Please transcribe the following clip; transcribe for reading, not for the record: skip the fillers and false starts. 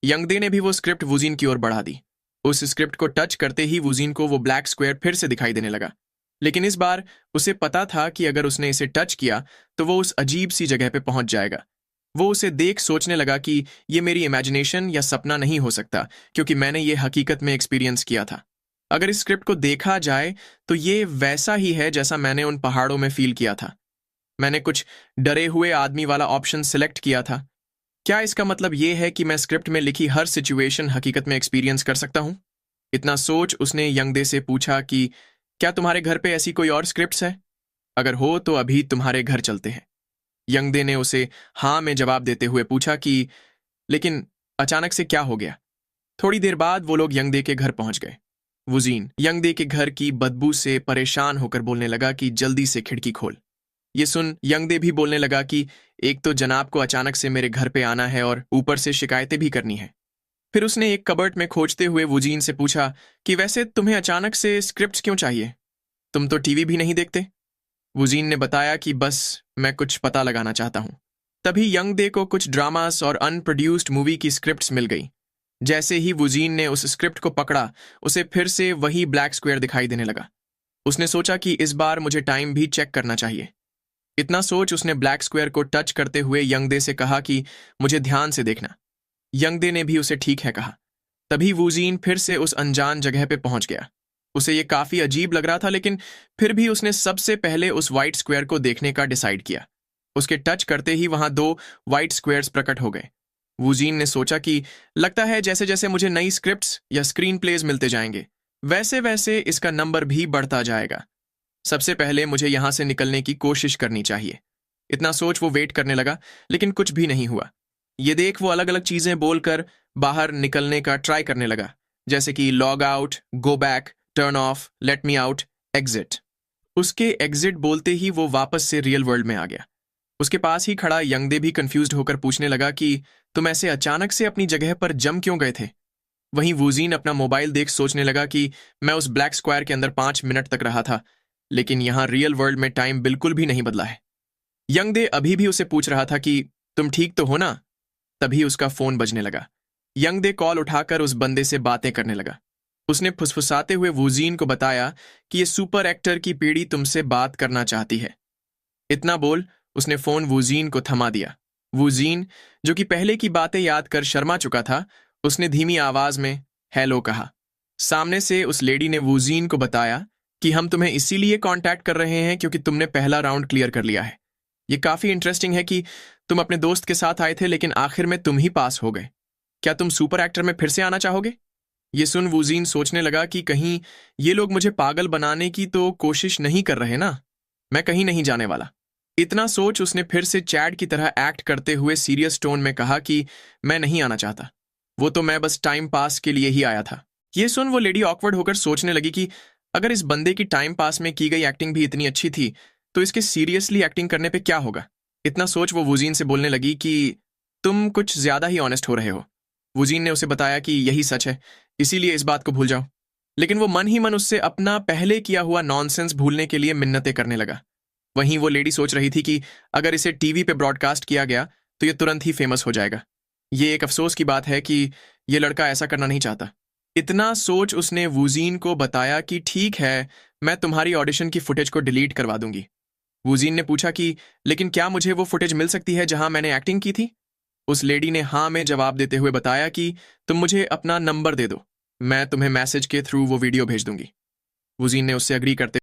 यंगदे ने भी वो स्क्रिप्ट वुजीन की ओर बढ़ा दी। उस स्क्रिप्ट को टच करते ही वुजीन को वो ब्लैक स्क्वायर फिर से दिखाई देने लगा। लेकिन इस बार उसे पता था कि अगर उसने इसे टच किया तो वो उस अजीब सी जगह पे पहुंच जाएगा। वो उसे देख सोचने लगा कि ये मेरी इमेजिनेशन या सपना नहीं हो सकता, क्योंकि मैंने ये हकीकत में एक्सपीरियंस किया था। अगर इस स्क्रिप्ट को देखा जाए तो ये वैसा ही है जैसा मैंने उन पहाड़ों में फील किया था। मैंने कुछ डरे हुए आदमी वाला ऑप्शन सिलेक्ट किया था। क्या इसका मतलब ये है कि मैं स्क्रिप्ट में लिखी हर सिचुएशन हकीकत में एक्सपीरियंस कर सकता हूं? इतना सोच उसने यंगदे से पूछा कि क्या तुम्हारे घर पे ऐसी कोई और स्क्रिप्ट्स है? अगर हो तो अभी तुम्हारे घर चलते हैं। यंगदे ने उसे हाँ में जवाब देते हुए पूछा कि लेकिन अचानक से क्या हो गया? थोड़ी देर बाद वो लोग यंगदे के घर पहुंच गए। वुजीन यंगदे के घर की बदबू से परेशान होकर बोलने लगा कि जल्दी से खिड़की खोल। ये सुन यंगदे भी बोलने लगा कि एक तो जनाब को अचानक से मेरे घर पे आना है और ऊपर से शिकायतें भी करनी है। फिर उसने एक कबर्ट में खोजते हुए वुजीन से पूछा कि वैसे तुम्हें अचानक से स्क्रिप्ट्स क्यों चाहिए? तुम तो टीवी भी नहीं देखते। वुजीन ने बताया कि बस मैं कुछ पता लगाना चाहता हूँ। तभी यंगदे को कुछ ड्रामास और अनप्रोड्यूस्ड मूवी की स्क्रिप्ट्स मिल गई। जैसे ही वुजीन ने उस स्क्रिप्ट को पकड़ा, उसे फिर से वही ब्लैक स्क्वायर दिखाई देने लगा। उसने सोचा कि इस बार मुझे टाइम भी चेक करना चाहिए। इतना सोच उसने ब्लैक स्क्वायर को टच करते हुए यंगदे से कहा कि मुझे ध्यान से देखना। यंगदे ने भी उसे ठीक है कहा। तभी वुजीन फिर से उस अनजान जगह पे पहुंच गया। उसे ये काफी अजीब लग रहा था, लेकिन फिर भी उसने सबसे पहले उस वाइट स्क्वायर को देखने का डिसाइड किया। उसके टच करते ही वहां दो वाइट स्क्वायर्स प्रकट हो गए। वुजीन ने सोचा कि लगता है जैसे जैसे मुझे नई स्क्रिप्ट्स या स्क्रीन प्लेज मिलते जाएंगे, वैसे वैसे इसका नंबर भी बढ़ता जाएगा। सबसे पहले मुझे यहां से निकलने की कोशिश करनी चाहिए। इतना सोच वो वेट करने लगा, लेकिन कुछ भी नहीं हुआ। ये देख वो अलग अलग चीजें बोलकर बाहर निकलने का ट्राई करने लगा, जैसे कि log out, go back, turn off, let me out, exit. उसके एग्जिट बोलते ही वो वापस से रियल वर्ल्ड में आ गया। उसके पास ही खड़ा यंगदे भी कंफ्यूज्ड होकर पूछने लगा कि तुम ऐसे अचानक से अपनी जगह पर जम क्यों गए थे? वहीं वुजीन अपना मोबाइल देख सोचने लगा कि मैं उस ब्लैक स्क्वायर के अंदर 5 मिनट तक रहा था, लेकिन यहां रियल वर्ल्ड में टाइम बिल्कुल भी नहीं बदला है। यंगदे अभी भी उसे पूछ रहा था कि तुम ठीक तो हो ना? तभी उसका फोन बजने लगा। यंगदे कॉल उठाकर उस बंदे से बातें करने लगा। उसने फुसफुसाते हुए वुजीन को बताया कि ये सुपर एक्टर की पीढ़ी तुमसे बात करना चाहती है। इतना बोल उसने फोन वुजीन को थमा दिया। वुजीन, जो कि पहले की बातें याद कर शर्मा चुका था, उसने धीमी आवाज में हेलो कहा। सामने से उस लेडी ने वुजीन को बताया कि हम तुम्हें इसीलिए कांटेक्ट कर रहे हैं क्योंकि तुमने पहला राउंड क्लियर कर लिया है। ये काफी इंटरेस्टिंग है कि तुम अपने दोस्त के साथ आए थे, लेकिन आखिर में तुम ही पास हो गए। क्या तुम सुपर एक्टर में फिर से आना चाहोगे? ये सुन वुजीन सोचने लगा कि कहीं ये लोग मुझे पागल बनाने की तो कोशिश नहीं कर रहे ना। मैं कहीं नहीं जाने वाला। इतना सोच उसने फिर से चैड की तरह एक्ट करते हुए सीरियस टोन में कहा कि मैं नहीं आना चाहता। वो तो मैं बस टाइम पास के लिए ही आया था। ये सुन वो लेडी ऑकवर्ड होकर सोचने लगी कि अगर इस बंदे की टाइम पास में की गई एक्टिंग भी इतनी अच्छी थी, तो इसके सीरियसली एक्टिंग करने पे क्या होगा? इतना सोच वो वुजीन से बोलने लगी कि तुम कुछ ज्यादा ही ऑनेस्ट हो रहे हो। वुजीन ने उसे बताया कि यही सच है, इसीलिए इस बात को भूल जाओ। लेकिन वो मन ही मन उससे अपना पहले किया हुआ नॉनसेंस भूलने के लिए मिन्नतें करने लगा। वहीं वो लेडी सोच रही थी कि अगर इसे टीवी पे ब्रॉडकास्ट किया गया तो ये तुरंत ही फेमस हो जाएगा। ये एक अफसोस की बात है कि ये लड़का ऐसा करना नहीं चाहता। इतना सोच उसने वुजीन को बताया कि ठीक है, मैं तुम्हारी ऑडिशन की फुटेज को डिलीट करवा दूंगी। वुजीन ने पूछा कि लेकिन क्या मुझे वो फुटेज मिल सकती है जहां मैंने एक्टिंग की थी? उस लेडी ने हाँ में जवाब देते हुए बताया कि तुम मुझे अपना नंबर दे दो, मैं तुम्हें मैसेज के थ्रू वो वीडियो भेज दूंगी। वुजीन ने उससे अग्री करते